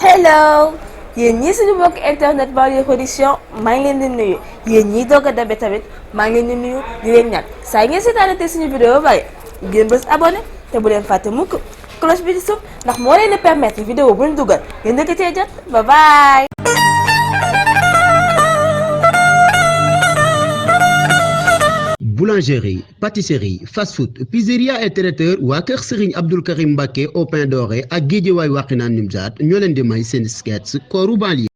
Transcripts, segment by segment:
hello yéen ñii suñu mbokk internet Banlieue production maa ngi leen di nuyu yéen ñii doog a dabe tamit maa ngi leen di nuyu di leen ñaan saa ngeen seetaanate suñu vidéo ba pare ngeen bës abonné te bu leen fàtte mukk cloche bi di suuf ndax moo leen di permettre vidéo bu ñu dugal ngeen dëkk cee jot bye bye. Boulangerie, pâtisserie, fast-food, pizzeria et traiteur waa kër Serigne Abdoul Karim Mbacké au pain doré ak Guédiawaye Wakhinane Nimzatt ñoo leen di may seen sketch Kooru Banlieue.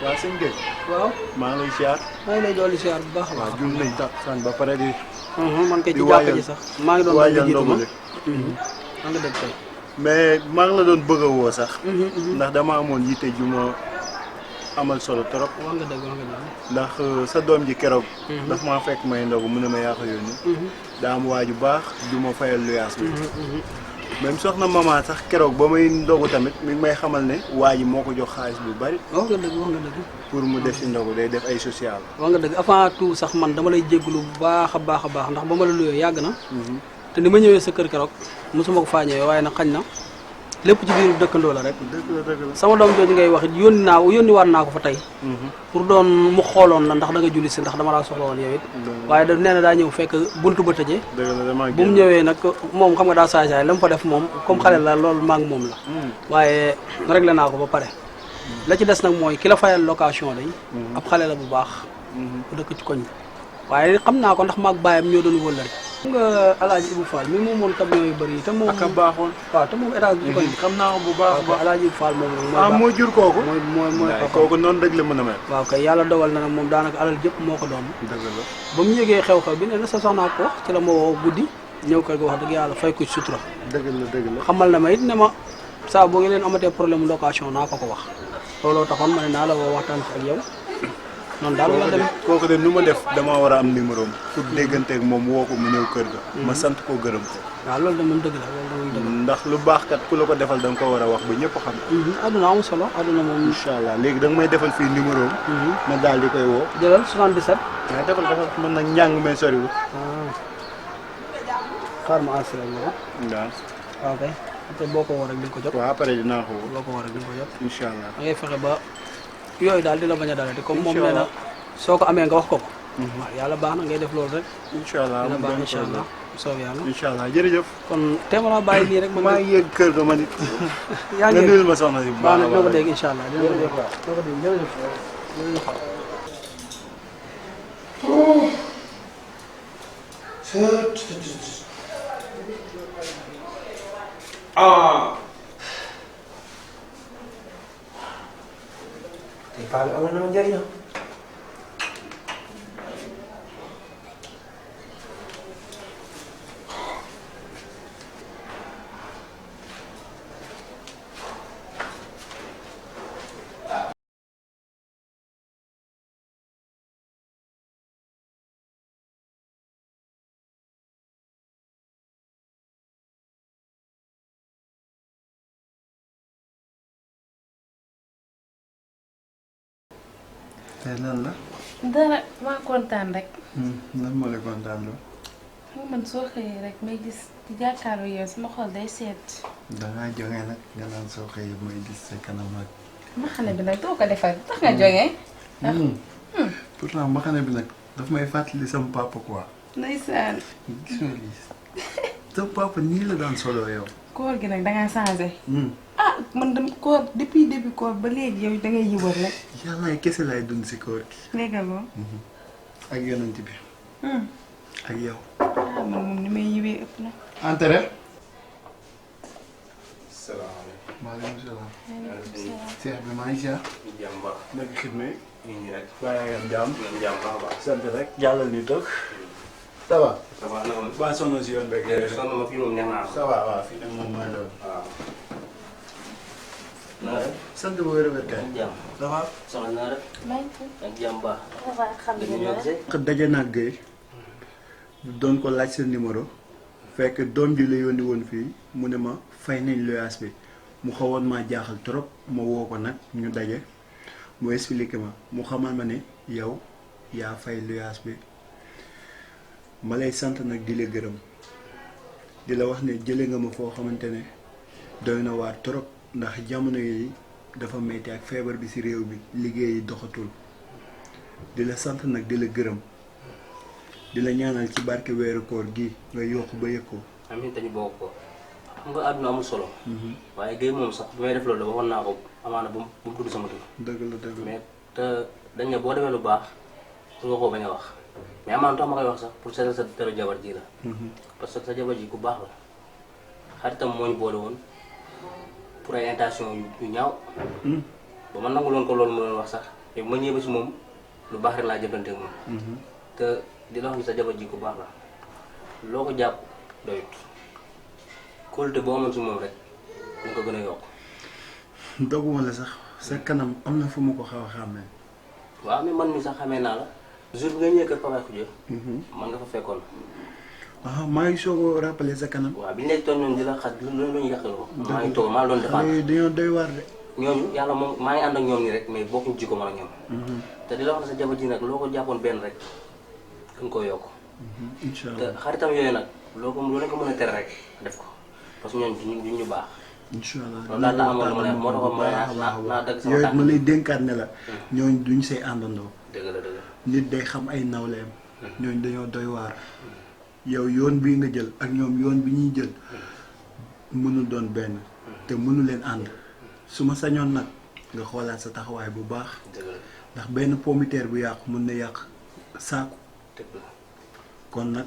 waaw sëñ Gueye. waaw maa ngi lay ziar. maa ngi lay dolli ziar bu baax a baax. waaw jul nañ tax ba pare di. man kay ci jàkka ji sax maa ngi doon waajal jiitu ma ndogu maa ngi dëgg tey. mais maa ngi la doon bëgg a woo sax. ndax dama amoon yitte ju ma amal solo trop. wax nga dëgg wax nga dëgg. ndax sa doom ji keroog. daf maa fekk may ndogu mu ne ma yaa ko yónni. daa am waa ju baax ju ma fayal luyaas bi. même soxna maman sax keroog ba may ndogu tamit mi ngi may xamal ne waa ji moo ko jox xaalis bu bari. wax nga dëgg wax nga dëgg. pour mu def si ndogu day def ay social. wax nga dëgg avant tout sax man dama lay jégalu bu baax a baax a baax ndax ba ma la luyoo yàgg na. te ni ma ñëwee sa kër keroog mosuma ko faa ñëwee waaye nag xañ na lépp ci biir dëkkandoo la rek. dëgg la dëgg la. sama doom jooju ngay wax it yónni waat naa ko fa tey. pour doon mu xooloon la ndax da nga julli si ndax dama laa soxla woon yow it. waaye da nee na daa ñëw fekk buntu ba tëjee. dëgg la damaa bu mu ñëwee nag moom xam nga daa saay saay la mu fa def moom comme xale la loolu maa ngi moom la. waaye réglé naa ko ba pare. la ci des nag mooy ki la fayal location day ab xale la bu baax. bu dëkk ci koñ bi. waaye xam naa ko ndax maag baayam ñoo doon wëllëri. xam nga Alaaji Ibou Fall mi moom moom camion yu bëri yi te moom. ak a baaxoon. waaw te moom étage bi ci koñ bi. xam naa ko bu baax a baax. Alaaji Ibou Fall moom moo jur kooku. mooy kooku noonu rek la mën a mel. waaw kay yàlla dogal na nag moom daanaka alal jëpp moo ko doon. dëgg la. ba mu yëgee xew-xew bi ne la sa soxnaa ko wax ci la ma woo guddi ñëw kër ga wax dëgg yàlla fay ko ci sutura. dëgg la dëgg la. xamal na ma it ne ma saa boo ngi leen amatee problème location naa ko wax looloo taxoon ma ne naa la woo waxtaan ci ak yow noonu daal la dem. kooku de nu ma def damaa war a am numéro am pour dégganteeg moom woo ko mu ñëw kër ga. ma sant ko gërëm ko. waaw loolu de moom dëgg la loolu de moom dëgg la. ndax lu baax kat ku la ko defal da nga ko war a wax ba ñëpp xam. adduna am solo adduna moom. incha allah léegi da nga may defal fii numéro am. ma daal di koy woo. jëlal 77. waaw defal man nag njàng mee soriwul. xaar ma assuré la waaw. waaw kay te boo ko woo rek di nga ko jot. waaw après dinaa ko woo. boo ko woo rek di nga ko jot. incha allah da ngay fexe ba yooyu daal di la bañ a dalati comme moom nee na soo ko amee nga wax ko ko. waaw yàlla baax na ngay def loolu rek. incha allah dina baax incha allah soob yàlla. incha allah jërëjëf. kon téema la bàyyi nii rek. maa ngi yëg kër ga ma nit. yaa ngi nga nuyul ma soxna si bu baax a baax dina ko dégg incha allah dina ko dégg. dina ko dégg jërëjëf jërëjëf. tey paa bi amoon na ma njëriñ. tey lan la. dara maa kontaan rek. lan moo lay kontaan loo. xam nga man soo xëyee rek may gis di jàkkaarloo yow sama xol day seet. dangaa jógee nag nga naan soo xëyee may gis sa kanam ak mbaxane bi nag doo ko defar tax nga jógee. pourtant mbaxane bi nag daf may fàttali sama papa quoi. ndeysaan. gis nga lii sama papa nii la daan solo yow. koor gi nag dangaa changé. ah man dem koor depuis début koor ba léegi yow dangay yiwal rek. yàlla kese laay dund si koor gi. léegi moom. ak yonent bi. ak yow. ah man moom ni may yiwee ëpp na. entrée. salaamaaleykum. maaleykum salaam. maaleykum salaam. Cheikh bi maa ngi ziar. jàmm baax. nekk xidma yi. ñu ngi rek. waaye nga am jàmm. jàmm baax a baax. sant rek. jàllal ni toog. ça va. ça va naka la. ba sonn si yoon beeg. sonn ma fii moom neex naa ça va waaw fii nag moom mooy loolu. waaw. sant bu wér a wér kay. jàmm. ça va. soxna naa rek. maa ngi fi. ak jàmm baax. ça va alhamdulilah. daje naa Guèye doon ko laaj sa numéro fekk doom ji la yónni woon fii mu ne ma fay nañ loyaas bi mu xawoon maa jaaxal trop ma woo ko nag ñu daje mu expliqué ma mu xamal ma ne yow yaa fay loyaas bi ma lay sant nag di la gërëm di la wax ne jële nga ma foo xamante ne doy na waar trop ndax jamono yi dafa metti ak feebar bi ci réew bi liggéey yi doxatul di la sant nag di la gërëm di la ñaanal ci barke weeru koor gi nga yokk ba yëg ko. amiin te ñu bokk ko xam nga àdduna amul solo. waaye Guèye moom sax bi may def loolu waxoon naa ko amaana bu mu tudd sama tur. dëgg la dëgg la mais te dañ ne boo defee lu baax pour nga koo bañ a wax mais amaana tax ma koy wax sax pour seetal sa teru jabar ji la. parce que sa jabar ji ku baax la xaritam moo ñu boole woon pour ay intention yu ñaaw. ba ma nanguloon ko loolu mu doon wax sax mais bu ma ñëwee ba si moom lu baax rek laa jëflante ak moom. te di la wax ni sa jabar ji ku baax la loo ko jàpp doyut kóolute boo amoon si moom rek ñu ko gën a yokk. doguma la sax sa kanam am na fu mu ko xaw a xàmmee. waaw mais man mi sax xamee naa la jour bi nga ñëwee kër Papa Khoudia. man nga fa fekkoon. waaw maa ngi soog a rappelé sa kanam. waaw bi ñu lay toog ñoom di la xas lu ñu yàqaloo. maa ngi toog maa doon défendre dañoo doy waar de. ñooñu yàlla moom maa ngi ànd ak ñoom nii rek mais bokkuñ jikko man ak ñoom. te di la wax ne sa jabar ji nag loo ko jàppoon benn rek gën koo yokk. incha te allah xaritam yooyu nag loo leen ko mën a tere rek def ko parce que ñooñu duñ ñu baax. incha allah loolu daal la amoon lu ma ne moo taxoon ma naa dagg sama yooyu tànk. ma lay dénkaat ne la. ñooñu duñ say àndandoo. dëgg la dëgg la. nit day xam ay nawleem. ñooñu dañoo doy waar. yow yoon bii nga jël ak ñoom yoon bi ñuy jël mënul doon benn te mënu leen ànd su ma sañoon nag nga xoolaat sa taxawaay bu baax dëgg la ndax benn pomiteer bu yàqu mën na yàq saaku dëgg la. kon nag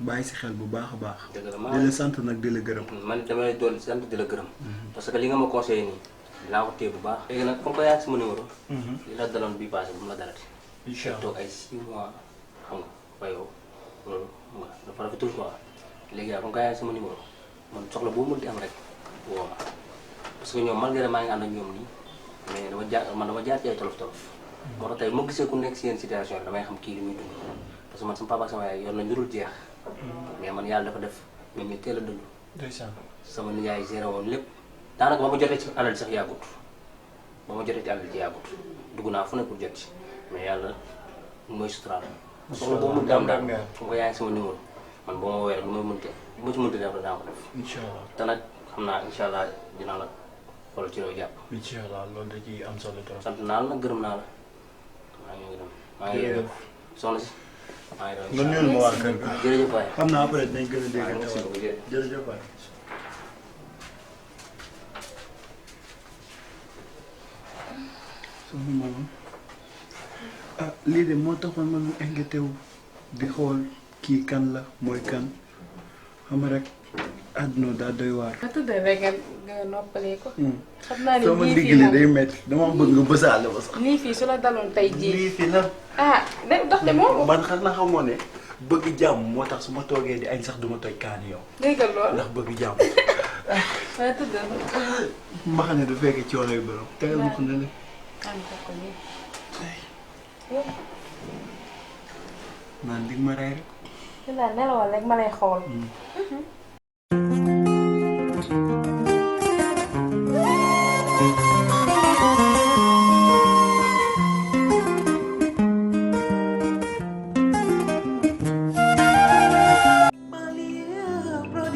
bàyyi si xel bu baax a baax. dëgg la di la sant nag di la gërëm. man dama lay doon sant di la gërëm. parce que li nga ma conseillé nii dinaa ko téye bu baax. léegi nag comme que yaa ngi sama numéro. li la daloon bii passé bu mu la dalati. incha allah toog ay 6 mois xam nga bayoo loolu xam nga dafa rafetul quoi léegi daal comme que yaa ngi sama numéro man soxla boo mënti am rek woo ma parce que ñoom malgré maa ngi ànd ak ñoom nii mais dama jaar ci ay tolof tolof. moo tax tey moo gisee ku nekk si yenn situation damay xam kii li muy dund parce que man sama papa ak sama yaay yor na njurul jeex. mais man yàlla dafa def ñoom ñu teel a dund. sama nijaay géré woon lépp daanaka ba ma jotee ci alal sax yàggut ba ma jotee ci alal ji yàggut dugg naa fu ne pour jot ci mais yàlla mooy suturaal. soxla boo mënti am daal fu nga yaay sama numéro man boo ma woowee rek lu ma ci mënti def daa ko def. incha allah te nag xam naa incha allah dinaa la xool ci loo jàpp. incha allah loolu da ciy am solo trop. sant naa la nag gërëm naa la maa ngi dem soxna si. nga nuyul ma waa kër ga. jërëjëf waay. xam naa après dinañ gën a dégg. merci beaucoup jërëjëf waay. soxna maman ah lii de moo taxoon man mu inquiété wu di xool kii kan la mooy kan xam nga rek àdduna daa doy waar. nga tudd rek nga noppalee ko. xam naa ne soo ma lii fii diggalee moom day métti dama bëgg nga bësaale ba sax. lii fii su la daloon tey jii. lii fi la. ah dox de moom. man xam na xamoo ne bëgg jàmm moo tax su ma toogee di añ sax duma toj kaani yow. dégg nga lool. ndax bëgg jàmm. waaye tudd na. ma xam ne du fekk coono yu bëri. tegal ma ko ne la. am ko nii. naan dig ma rey rek. dinaa nelawal rek ma lay xool.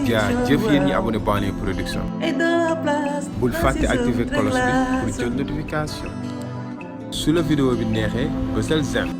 jaajëf yéen ñi abonné Banlieue production. bul fàtte activer cloche bi pour jot notification su la vidéo bi neexee bësal j'aime